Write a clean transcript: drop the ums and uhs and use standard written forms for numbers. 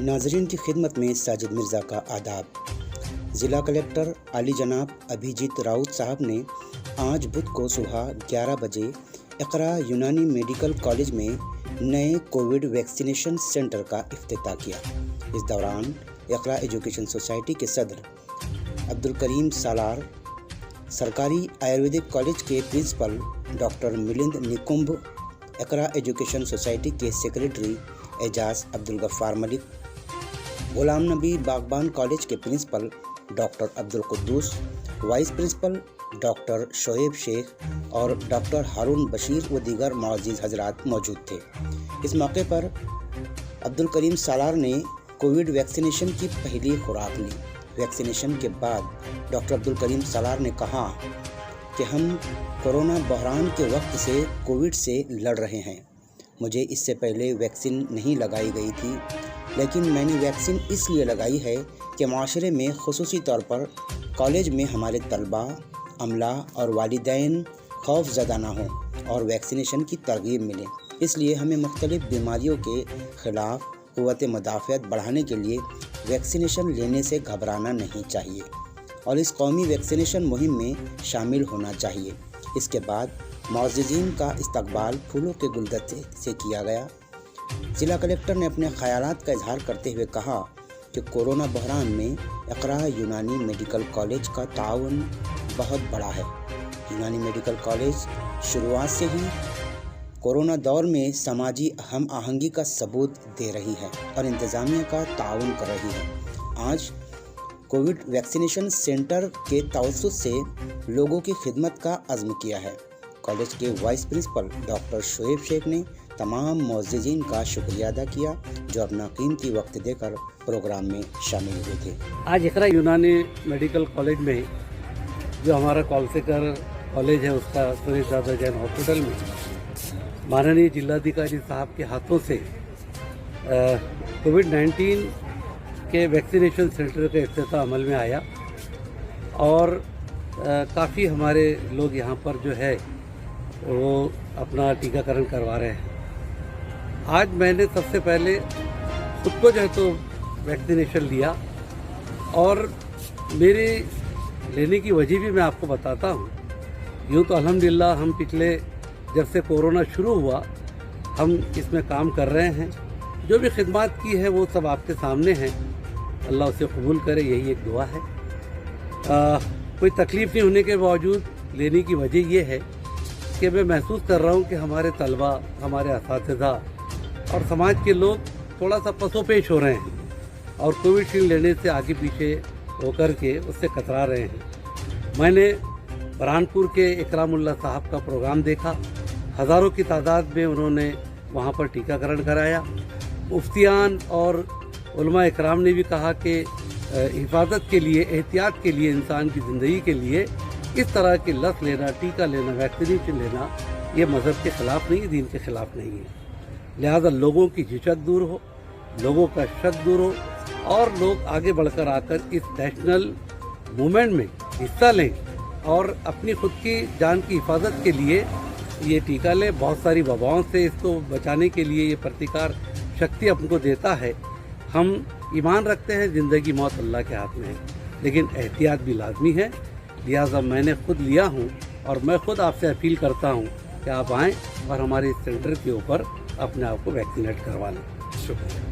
नाजरीन की खिदमत में साजिद मिर्ज़ा का आदाब। ज़िला कलेक्टर आली जनाब अभिजीत राउत साहब ने आज बुध को सुबह 11 बजे इकरा यूनानी मेडिकल कॉलेज में नए कोविड वैक्सीनेशन सेंटर का इफ्तिताह किया। इस दौरान इकरा एजुकेशन सोसाइटी के सदर अब्दुल करीम सालार, सरकारी आयुर्वेदिक कॉलेज के principal doctor Milind Nikumbh, Iqra education society के सेक्रेटरी एजाज अब्दुल गफ्फार मलिक, गुलाम नबी बागबान कॉलेज के principal doctor Abdul Quddus, vice principal doctor Shoaib Shaikh और डॉक्टर हारून बशीर व दीगर मुअज़्ज़िज़ हज़रात मौजूद थे। इस मौके पर अब्दुल करीम सालार ने कोविड वैक्सीनेशन की पहली खुराक ली। वैक्सीनेशन के बाद डॉक्टर अब्दुल करीम सालार ने कहा कि हम कोरोना बहरान के वक्त से कोविड से लड़ रहे हैं। मुझे इससे पहले वैक्सीन नहीं लगाई गई थी, लेकिन मैंने वैक्सीन इसलिए लगाई है कि माशरे में ख़ुसूसी तौर पर कॉलेज में हमारे तलबा, अमला और वालिदैन खौफ ज़दा ना हों और वैक्सीनेशन की तरगीब मिले। इसलिए हमें मुख्तलिफ़ बीमारियों के ख़िलाफ़ क़ुव्वत मदाफ़ियत बढ़ाने के लिए वैक्सीनेशन लेने से घबराना नहीं चाहिए और इस कौमी वैक्सीनेशन मुहिम में शामिल होना चाहिए। इसके बाद मुअज़्ज़िज़ीन का इस्तकबाल फूलों के गुलदस्ते से किया गया। ज़िला कलेक्टर ने अपने ख़यालात का इजहार करते हुए कहा कि कोरोना बहरान में इकरा यूनानी मेडिकल कॉलेज का ताउन बहुत बड़ा है। यूनानी मेडिकल कॉलेज शुरुआत से ही कोरोना दौर में समाजी हम आहंगी का सबूत दे रही है और इंतज़ामिया का ताउन कर रही है। आज कोविड वैक्सीनेशन सेंटर के तवस्सुत से लोगों की खिदमत का अज़्म किया है। कॉलेज के vice principal doctor Shoaib Shaikh ने तमाम मुअज़्ज़िज़ीन का शुक्रिया अदा किया जो अपना कीमती वक्त देकर प्रोग्राम में शामिल हुए थे। आज इकरा यूनानी मेडिकल कॉलेज में जो हमारा कॉलसेकर कॉलेज है उसका सुरेश दादा जैन हॉस्पिटल में माननीय जिलाधिकारी साहब के हाथों से कोविड-19 के वैक्सीनेशन सेंटर का इफ्तिताह अमल में आया और काफ़ी हमारे लोग यहाँ पर जो है वो अपना टीकाकरण करवा रहे हैं। आज मैंने सबसे पहले खुद को जो है तो वैक्सीनेशन लिया और मेरी लेने की वजह भी मैं आपको बताता हूँ। यूँ तो अल्हम्दुलिल्लाह हम पिछले जब से कोरोना शुरू हुआ हम इसमें काम कर रहे हैं। जो भी खिदमत की है वो सब आपके सामने हैं, अल्लाह उसे कबूल करे, यही एक दुआ है। कोई तकलीफ़ नहीं होने के बावजूद लेने की वजह ये है कि मैं महसूस कर रहा हूँ कि हमारे तलबा, हमारे असातिज़ा और समाज के लोग थोड़ा सा पसोपेश हो रहे हैं और कोविशील्ड लेने से आगे पीछे होकर के उससे कतरा रहे हैं। मैंने बरहानपुर के इकरामुल्लाह साहब का प्रोग्राम देखा। हज़ारों की तादाद में उन्होंने वहाँ पर टीकाकरण कराया। मुफ्तियान और उलमा इकराम ने भी कहा कि हिफाजत के लिए, एहतियात के लिए, इंसान की ज़िंदगी के लिए इस तरह की लत लेना, टीका लेना, वैक्सीनेशन लेना ये मज़हब के ख़िलाफ़ नहीं, दीन के ख़िलाफ़ नहीं है। लिहाजा लोगों की झिझक दूर हो, लोगों का शक दूर हो और लोग आगे बढ़कर आकर इस नेशनल मूवमेंट में हिस्सा लें और अपनी खुद की जान की हिफाजत के लिए ये टीका लें। बहुत सारी वबाओं से इसको बचाने के लिए ये प्रतिकार शक्ति हमको देता है। हम ईमान रखते हैं, ज़िंदगी मौत अल्लाह के हाथ में है, लेकिन एहतियात भी लाजमी है। लिहाजा मैंने खुद लिया हूँ और मैं खुद आपसे अपील करता हूँ कि आप आएँ और हमारे इस सेंटर के ऊपर अपने आप को वैक्सीनेट करवा लें। शुक्रिया।